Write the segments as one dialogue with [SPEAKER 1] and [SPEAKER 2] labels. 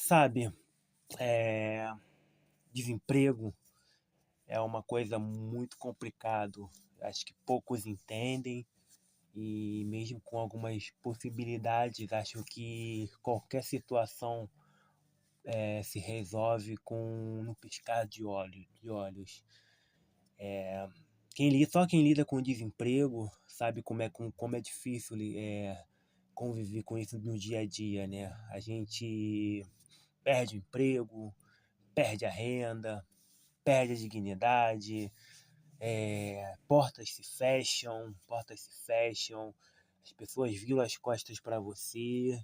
[SPEAKER 1] Sabe, eh, desemprego é uma coisa muito complicado. Acho que poucos entendem e mesmo com algumas possibilidades, acho que qualquer situação, se resolve com no piscar de olhos. Só quem lida com desemprego sabe como é difícil conviver com isso no dia a dia, né. A gente perde o emprego, perde a renda, perde a dignidade, portas se fecham, as pessoas viram as costas para você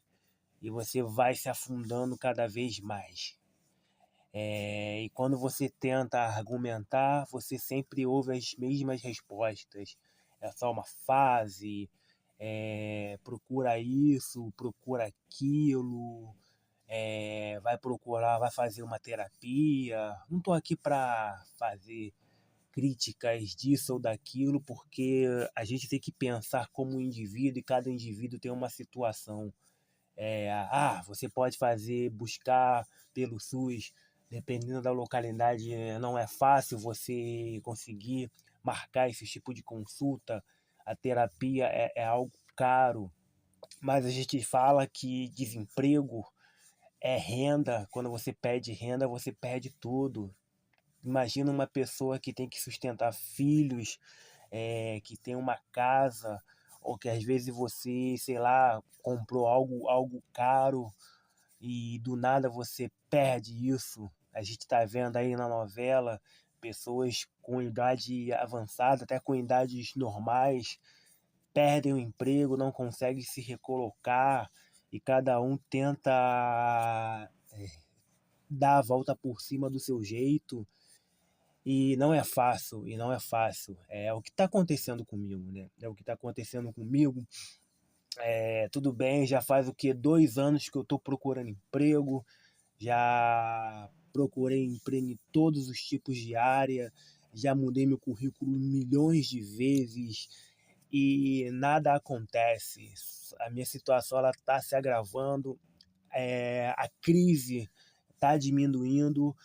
[SPEAKER 1] e você vai se afundando cada vez mais. E quando você tenta argumentar, você sempre ouve as mesmas respostas. É só uma fase, procura isso, procura aquilo, vai fazer uma terapia. Não estou aqui para fazer críticas disso ou daquilo, porque a gente tem que pensar como indivíduo e cada indivíduo tem uma situação. Você pode buscar pelo SUS, dependendo da localidade, não é fácil você conseguir marcar esse tipo de consulta. A terapia é algo caro, mas a gente fala que desemprego é renda. Quando você perde renda, você perde tudo. Imagina uma pessoa que tem que sustentar filhos, que tem uma casa, ou que às vezes você, sei lá, comprou algo caro e do nada você perde isso. A gente está vendo aí na novela pessoas com idade avançada, até com idades normais, perdem o emprego, não conseguem se recolocar e cada um tenta dar a volta por cima do seu jeito. E não é fácil. É o que está acontecendo comigo, né? É o que está acontecendo comigo. Tudo bem, já faz o quê? 2 anos que eu estou procurando emprego, já procurei emprego em todos os tipos de área, já mudei meu currículo milhões de vezes e nada acontece. A minha situação ela está se agravando, a crise está diminuindo.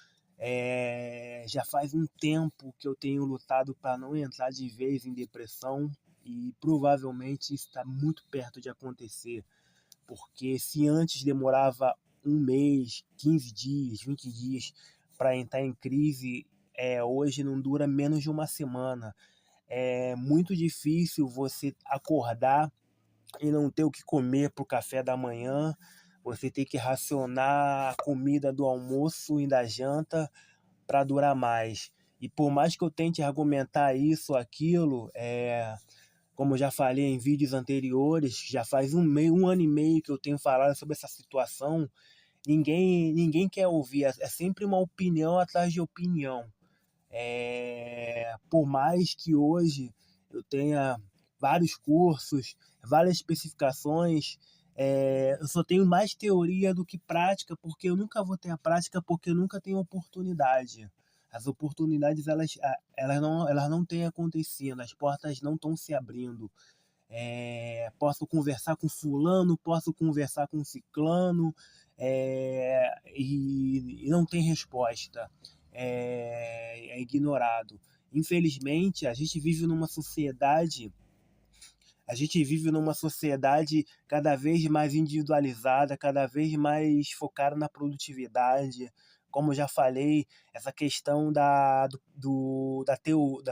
[SPEAKER 1] Já faz um tempo que eu tenho lutado para não entrar de vez em depressão e provavelmente está muito perto de acontecer, porque se antes demorava um mês, 15 dias, 20 dias para entrar em crise, hoje não dura menos de uma semana. É muito difícil você acordar e não ter o que comer para o café da manhã, você tem que racionar a comida do almoço e da janta para durar mais. E por mais que eu tente argumentar isso, aquilo, como eu já falei em vídeos anteriores, já faz um ano e meio que eu tenho falado sobre essa situação, ninguém quer ouvir, é sempre uma opinião atrás de opinião. Por mais que hoje eu tenha vários cursos, várias especificações, eu só tenho mais teoria do que prática, porque eu nunca vou ter a prática, porque eu nunca tenho oportunidade. As oportunidades elas não têm acontecido, as portas não estão se abrindo. Posso conversar com fulano, posso conversar com ciclano, e não tem resposta, é ignorado. Infelizmente, a gente vive numa sociedade cada vez mais individualizada, cada vez mais focada na produtividade. Como eu já falei, essa questão da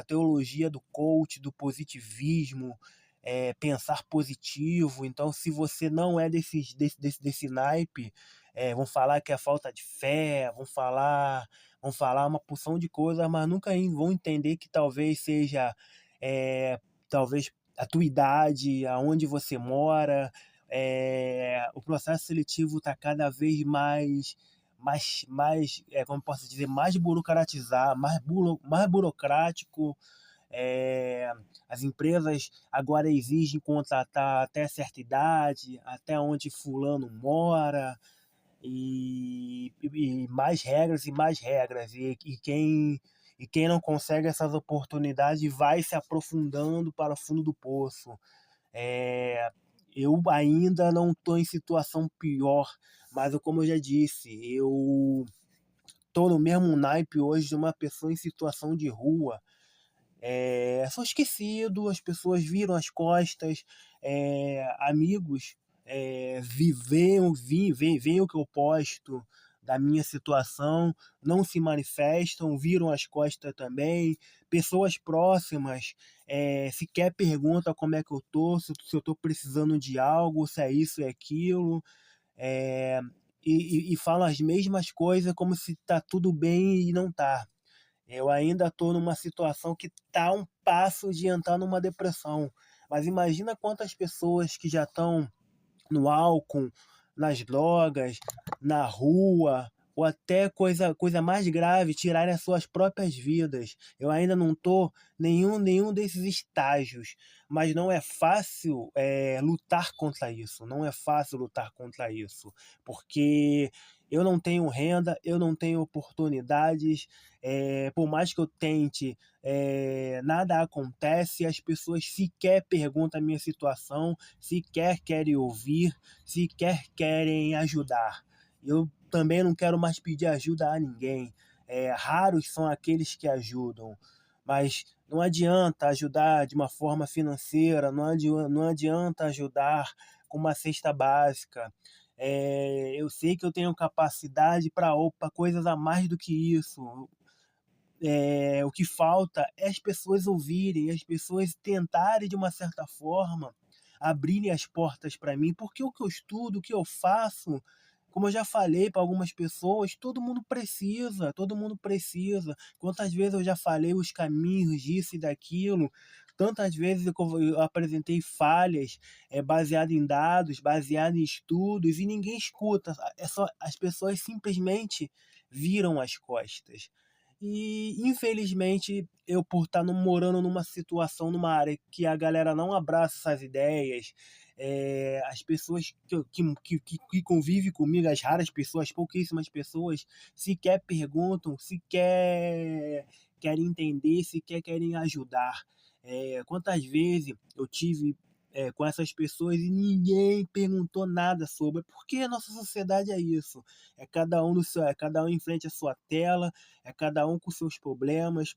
[SPEAKER 1] teologia do coach, do positivismo, pensar positivo. Então, se você não é desse naipe, vão falar que é falta de fé, vão falar uma porção de coisas, mas nunca vão entender que talvez seja, talvez a tua idade, aonde você mora. O processo seletivo está cada vez como posso dizer, mais burocratizado, mais burocrático. As empresas agora exigem contratar até certa idade, até onde fulano mora, e mais regras. E quem não consegue essas oportunidades vai se aprofundando para o fundo do poço. Eu ainda não estou em situação pior, Mas como eu já disse, eu tô no mesmo naipe hoje de uma pessoa em situação de rua. Sou esquecido, as pessoas viram as costas, amigos veem o que eu posto da minha situação, não se manifestam, viram as costas também. Pessoas próximas sequer perguntam como é que eu tô, se eu tô precisando de algo, se é isso e aquilo. É, e falam as mesmas coisas como se tá tudo bem e não tá. Eu ainda estou numa situação que está um passo de entrar numa depressão. Mas imagina quantas pessoas que já estão no álcool, nas drogas, na rua, ou até coisa mais grave, tirarem as suas próprias vidas. Eu ainda não estou nenhum desses estágios, mas não é fácil lutar contra isso. Não é fácil lutar contra isso, porque eu não tenho renda, eu não tenho oportunidades. Por mais que eu tente, nada acontece, as pessoas sequer perguntam a minha situação, sequer querem ouvir, sequer querem ajudar. Eu também não quero mais pedir ajuda a ninguém. Raros são aqueles que ajudam, mas não adianta ajudar de uma forma financeira, não adianta ajudar com uma cesta básica. Eu sei que eu tenho capacidade para coisas a mais do que isso. O que falta é as pessoas ouvirem, as pessoas tentarem, de uma certa forma, abrirem as portas para mim, porque o que eu estudo, o que eu faço, como eu já falei para algumas pessoas, todo mundo precisa, todo mundo precisa. Quantas vezes eu já falei os caminhos disso e daquilo, tantas vezes eu apresentei falhas baseado em dados, baseado em estudos, e ninguém escuta. As pessoas simplesmente viram as costas. E infelizmente, eu por estar morando numa situação, numa área que a galera não abraça essas ideias, as pessoas que convivem comigo, as raras pessoas, pouquíssimas pessoas, sequer perguntam, sequer querem entender, sequer querem ajudar. Quantas vezes eu tive com essas pessoas e ninguém perguntou nada sobre, porque a nossa sociedade é isso, é cada um em frente à sua tela, é cada um com seus problemas.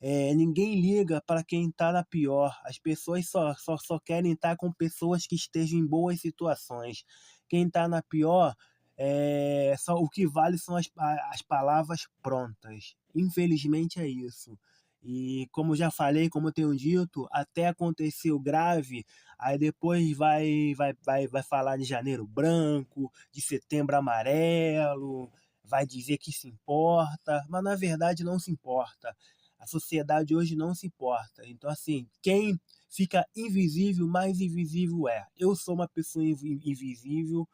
[SPEAKER 1] Ninguém liga para quem está na pior. As pessoas só querem estar com pessoas que estejam em boas situações. Quem está na pior, só o que vale são as palavras prontas. Infelizmente é isso. E como já falei, como eu tenho dito, até acontecer o grave, aí depois vai falar de janeiro branco, de setembro amarelo, vai dizer que se importa, mas na verdade não se importa. A sociedade hoje não se importa. Então, assim, quem fica invisível, mais invisível é. Eu sou uma pessoa invisível,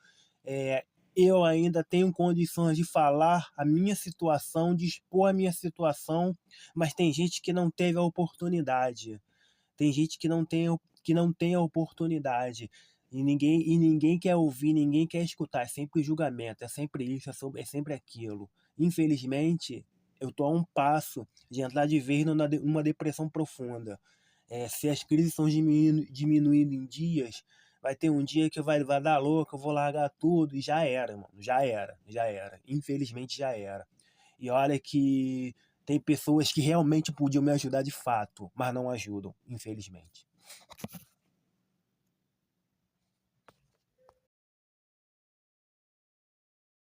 [SPEAKER 1] é, eu ainda tenho condições de falar a minha situação, de expor a minha situação, mas tem gente que não teve a oportunidade. Tem gente que não tem a oportunidade. E ninguém quer ouvir, ninguém quer escutar. É sempre julgamento, é sempre isso, é sempre aquilo. Infelizmente, eu estou a um passo de entrar de vez numa depressão profunda. Se as crises estão diminuindo em dias, vai ter um dia que vai dar louco, eu vou largar tudo e já era, mano. Já era. Infelizmente já era. E olha que tem pessoas que realmente podiam me ajudar de fato, mas não ajudam, infelizmente.